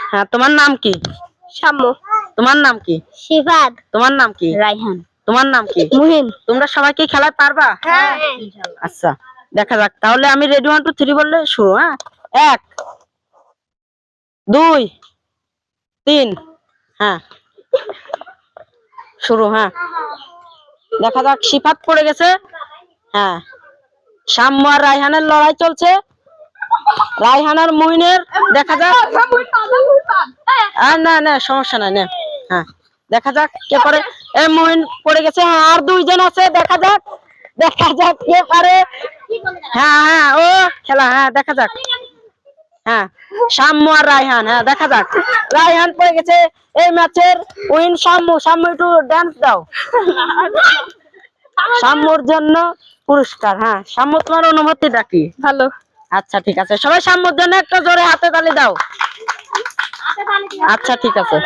হ্যাঁ, তোমার নাম কি? সাম্য। তোমার নাম কি? সিফাত। তোমার নাম কি? রাইহান। তোমার নাম কি? মুহিন। তোমরা সবাই কি খেলায় পারবা? হ্যাঁ। আচ্ছা, দেখা যাক। তাহলে আমি রেডি 1 2 3 বললে শুরু। হ্যাঁ, 1 2 3। হ্যাঁ, শুরু। হ্যাঁ, দেখা যাক। সিফাত পড়ে গেছে। হ্যাঁ, সাম্য আর রায়হানের লড়াই চলছে। রায়হান আর মুহিনের, দেখা যাক। না না, সমস্যা নাই। হ্যাঁ, দেখা যাক কে পারে। মুহিন পড়ে গেছে। হ্যাঁ, আর 2 জন আছে। দেখা যাক কে পারে। হ্যাঁ হ্যাঁ, ও খেলা। হ্যাঁ, দেখা যাক। হ্যাঁ, সাম্য আর রায়হান। হ্যাঁ, দেখা যাক। রায়হান পড়ে গেছে। এই ম্যাচের উইন সাম্য। সাম্য, একটু ডান্স দাও সাম্যর জন্য পুরস্কার। হ্যাঁ, সাম্য, তোমার অনুভূতিটা কি? ভালো। আচ্ছা, ঠিক আছে। সবাই সাম্যর জন্য একটা জোরে হাতে তালি দাও। আচ্ছা, ঠিক আছে।